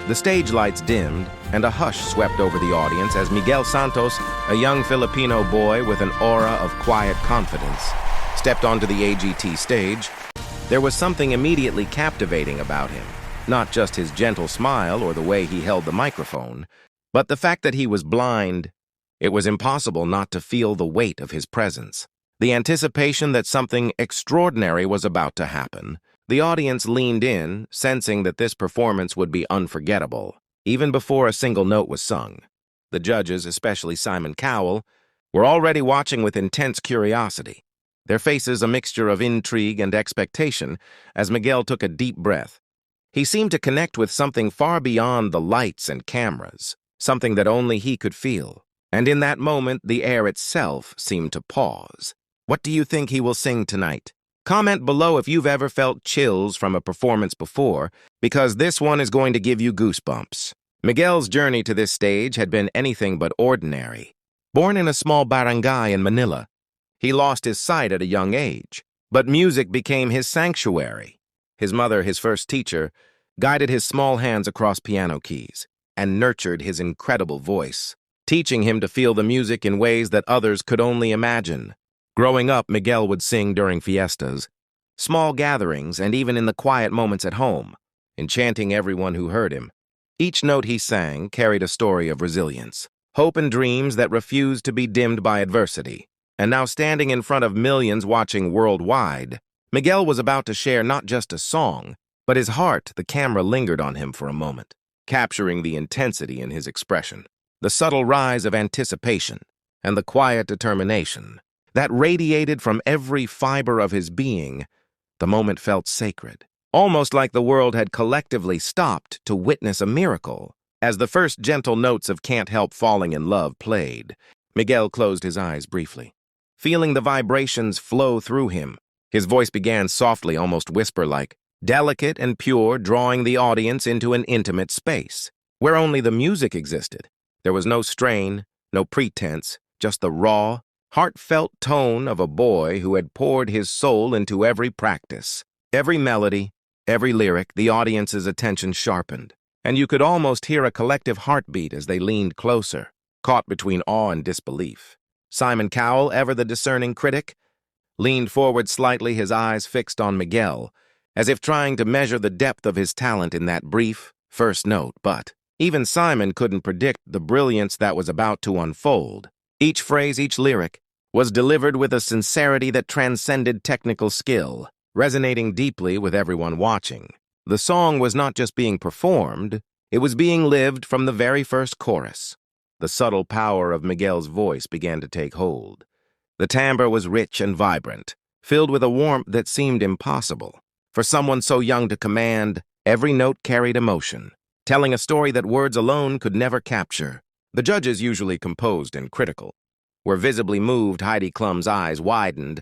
The stage lights dimmed, and a hush swept over the audience as Miguel Santos, a young Filipino boy with an aura of quiet confidence, stepped onto the AGT stage. There was something immediately captivating about him, not just his gentle smile or the way he held the microphone, but the fact that he was blind. It was impossible not to feel the weight of his presence, the anticipation that something extraordinary was about to happen. The audience leaned in, sensing that this performance would be unforgettable, even before a single note was sung. The judges, especially Simon Cowell, were already watching with intense curiosity, their faces a mixture of intrigue and expectation as Miguel took a deep breath. He seemed to connect with something far beyond the lights and cameras, something that only he could feel. And in that moment, the air itself seemed to pause. What do you think he will sing tonight? Comment below if you've ever felt chills from a performance before, because this one is going to give you goosebumps. Miguel's journey to this stage had been anything but ordinary. Born in a small barangay in Manila, he lost his sight at a young age, but music became his sanctuary. His mother, his first teacher, guided his small hands across piano keys and nurtured his incredible voice, teaching him to feel the music in ways that others could only imagine. Growing up, Miguel would sing during fiestas, small gatherings, and even in the quiet moments at home, enchanting everyone who heard him. Each note he sang carried a story of resilience, hope and dreams that refused to be dimmed by adversity. And now, standing in front of millions watching worldwide, Miguel was about to share not just a song, but his heart. The camera lingered on him for a moment, capturing the intensity in his expression, the subtle rise of anticipation, and the quiet determination that radiated from every fiber of his being. The moment felt sacred, almost like the world had collectively stopped to witness a miracle. As the first gentle notes of Can't Help Falling in Love played, Miguel closed his eyes briefly. Feeling the vibrations flow through him, his voice began softly, almost whisper-like, delicate and pure, drawing the audience into an intimate space, where only the music existed. There was no strain, no pretense, just the raw, heartfelt tone of a boy who had poured his soul into every practice. Every melody, every lyric, the audience's attention sharpened, and you could almost hear a collective heartbeat as they leaned closer, caught between awe and disbelief. Simon Cowell, ever the discerning critic, leaned forward slightly, his eyes fixed on Miguel, as if trying to measure the depth of his talent in that brief first note. But even Simon couldn't predict the brilliance that was about to unfold. Each phrase, each lyric, was delivered with a sincerity that transcended technical skill, resonating deeply with everyone watching. The song was not just being performed, it was being lived from the very first chorus. The subtle power of Miguel's voice began to take hold. The timbre was rich and vibrant, filled with a warmth that seemed impossible. For someone so young to command, every note carried emotion, telling a story that words alone could never capture. The judges, usually composed and critical, were visibly moved. Heidi Klum's eyes widened,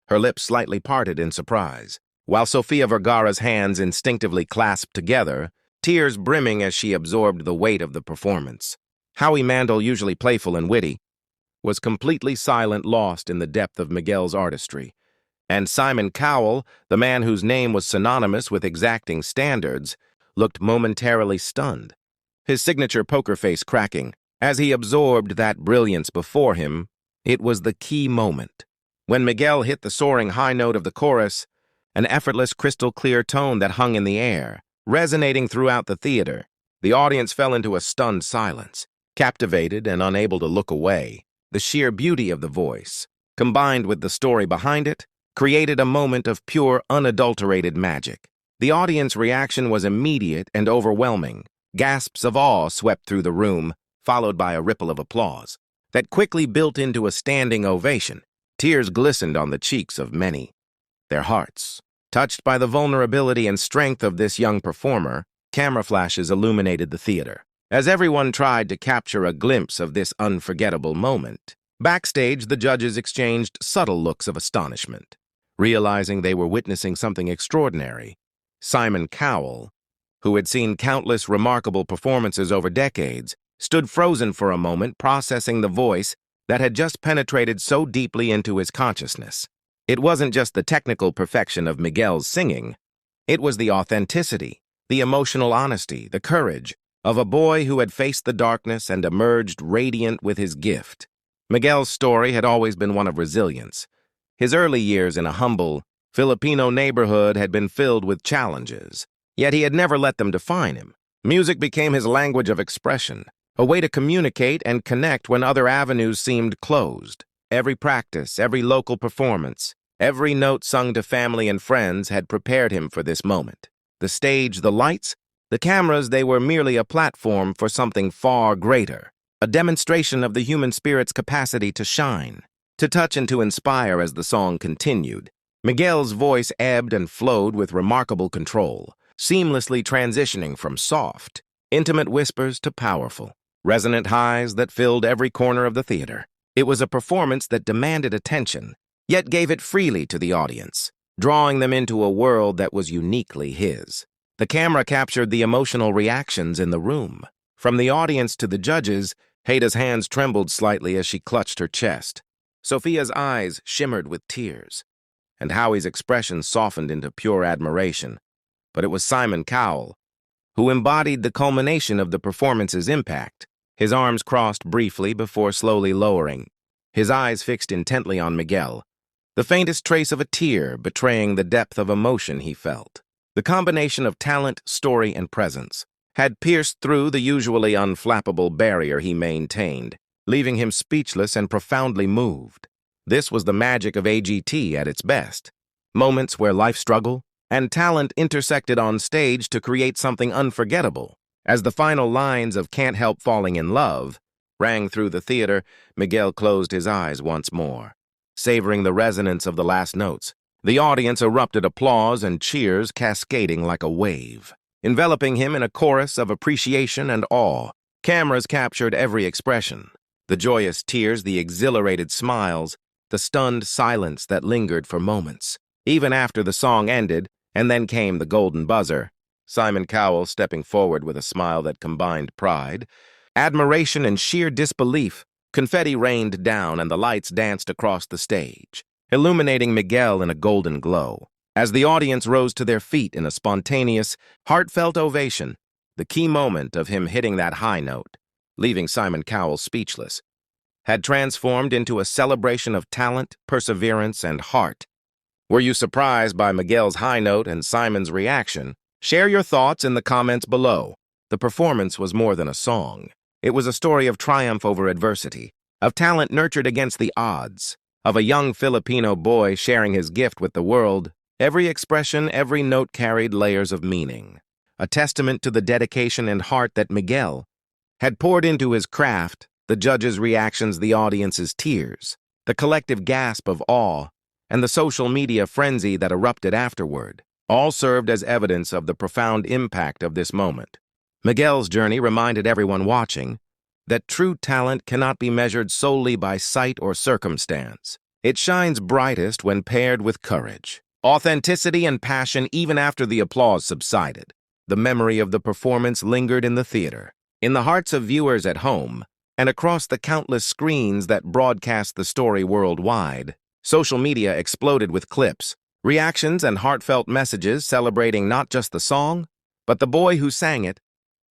her lips slightly parted in surprise, while Sofia Vergara's hands instinctively clasped together, tears brimming as she absorbed the weight of the performance. Howie Mandel, usually playful and witty, was completely silent, lost in the depth of Miguel's artistry. And Simon Cowell, the man whose name was synonymous with exacting standards, looked momentarily stunned, his signature poker face cracking. As he absorbed that brilliance before him, it was the key moment. When Miguel hit the soaring high note of the chorus, an effortless, crystal-clear tone that hung in the air, resonating throughout the theater, the audience fell into a stunned silence, captivated and unable to look away. The sheer beauty of the voice, combined with the story behind it, created a moment of pure, unadulterated magic. The audience reaction was immediate and overwhelming. Gasps of awe swept through the room, followed by a ripple of applause that quickly built into a standing ovation. Tears glistened on the cheeks of many. Their hearts, touched by the vulnerability and strength of this young performer, camera flashes illuminated the theater. As everyone tried to capture a glimpse of this unforgettable moment, backstage the judges exchanged subtle looks of astonishment, realizing they were witnessing something extraordinary. Simon Cowell, who had seen countless remarkable performances over decades, stood frozen for a moment, processing the voice that had just penetrated so deeply into his consciousness. It wasn't just the technical perfection of Miguel's singing. It was the authenticity, the emotional honesty, the courage, of a boy who had faced the darkness and emerged radiant with his gift. Miguel's story had always been one of resilience. His early years in a humble, Filipino neighborhood had been filled with challenges, yet he had never let them define him. Music became his language of expression, a way to communicate and connect when other avenues seemed closed. Every practice, every local performance, every note sung to family and friends had prepared him for this moment. The stage, the lights, the cameras, they were merely a platform for something far greater, a demonstration of the human spirit's capacity to shine, to touch and to inspire. As the song continued, Miguel's voice ebbed and flowed with remarkable control, seamlessly transitioning from soft, intimate whispers to powerful, resonant highs that filled every corner of the theater. It was a performance that demanded attention, yet gave it freely to the audience, drawing them into a world that was uniquely his. The camera captured the emotional reactions in the room. From the audience to the judges, Haida's hands trembled slightly as she clutched her chest. Sophia's eyes shimmered with tears, and Howie's expression softened into pure admiration. But it was Simon Cowell who embodied the culmination of the performance's impact. His arms crossed briefly before slowly lowering, his eyes fixed intently on Miguel, the faintest trace of a tear betraying the depth of emotion he felt. The combination of talent, story, and presence had pierced through the usually unflappable barrier he maintained, leaving him speechless and profoundly moved. This was the magic of AGT at its best. Moments where life struggle and talent intersected on stage to create something unforgettable. As the final lines of "Can't Help Falling in Love" rang through the theater, Miguel closed his eyes once more, savoring the resonance of the last notes. The audience erupted applause and cheers cascading like a wave, enveloping him in a chorus of appreciation and awe. Cameras captured every expression, the joyous tears, the exhilarated smiles, the stunned silence that lingered for moments. Even after the song ended, and then came the golden buzzer, Simon Cowell stepping forward with a smile that combined pride, admiration, and sheer disbelief. Confetti rained down and the lights danced across the stage, illuminating Miguel in a golden glow. As the audience rose to their feet in a spontaneous, heartfelt ovation, the key moment of him hitting that high note, leaving Simon Cowell speechless, had transformed into a celebration of talent, perseverance, and heart. Were you surprised by Miguel's high note and Simon's reaction? Share your thoughts in the comments below. The performance was more than a song. It was a story of triumph over adversity, of talent nurtured against the odds, of a young Filipino boy sharing his gift with the world. Every expression, every note carried layers of meaning, a testament to the dedication and heart that Miguel had poured into his craft. The judges' reactions, the audience's tears, the collective gasp of awe, and the social media frenzy that erupted afterward, all served as evidence of the profound impact of this moment. Miguel's journey reminded everyone watching that true talent cannot be measured solely by sight or circumstance. It shines brightest when paired with courage, authenticity, and passion. Even after the applause subsided, the memory of the performance lingered in the theater, in the hearts of viewers at home, and across the countless screens that broadcast the story worldwide. Social media exploded with clips, reactions, and heartfelt messages celebrating not just the song, but the boy who sang it,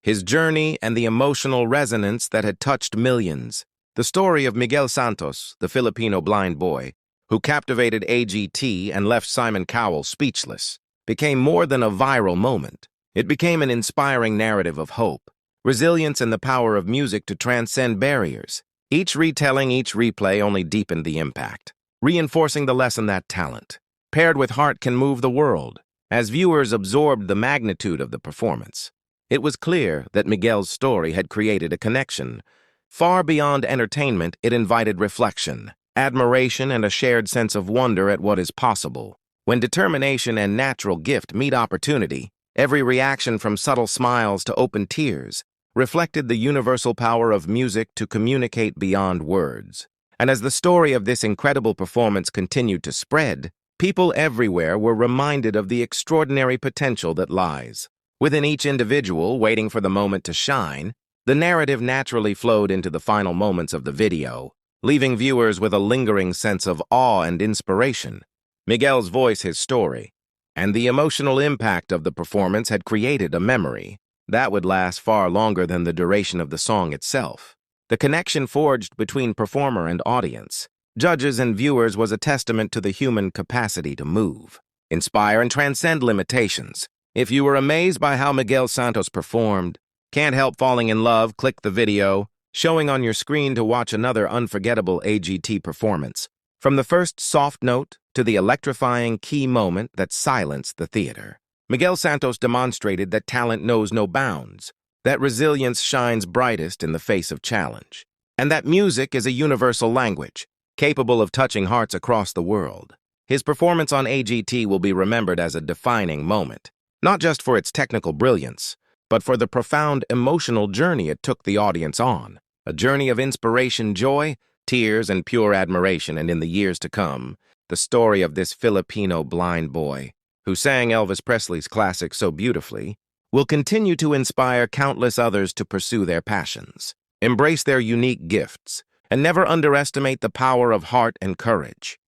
his journey, and the emotional resonance that had touched millions. The story of Miguel Santos, the Filipino blind boy, who captivated AGT and left Simon Cowell speechless, became more than a viral moment. It became an inspiring narrative of hope, resilience, and the power of music to transcend barriers. Each retelling, each replay only deepened the impact, reinforcing the lesson that talent, paired with heart, can move the world. As viewers absorbed the magnitude of the performance, it was clear that Miguel's story had created a connection. Far beyond entertainment, it invited reflection, admiration, and a shared sense of wonder at what is possible. When determination and natural gift meet opportunity, every reaction from subtle smiles to open tears reflected the universal power of music to communicate beyond words. And as the story of this incredible performance continued to spread, people everywhere were reminded of the extraordinary potential that lies within each individual waiting for the moment to shine. The narrative naturally flowed into the final moments of the video, leaving viewers with a lingering sense of awe and inspiration. Miguel's voice, his story, and the emotional impact of the performance had created a memory That would last far longer than the duration of the song itself. The connection forged between performer and audience, judges and viewers was a testament to the human capacity to move, inspire, and transcend limitations. If you were amazed by how Miguel Santos performed, can't help falling in love, click the video showing on your screen to watch another unforgettable AGT performance. From the first soft note to the electrifying key moment that silenced the theater, Miguel Santos demonstrated that talent knows no bounds, that resilience shines brightest in the face of challenge, and that music is a universal language, capable of touching hearts across the world. His performance on AGT will be remembered as a defining moment, not just for its technical brilliance, but for the profound emotional journey it took the audience on, a journey of inspiration, joy, tears, and pure admiration. And in the years to come, the story of this Filipino blind boy, who sang Elvis Presley's classic so beautifully, will continue to inspire countless others to pursue their passions, embrace their unique gifts, and never underestimate the power of heart and courage.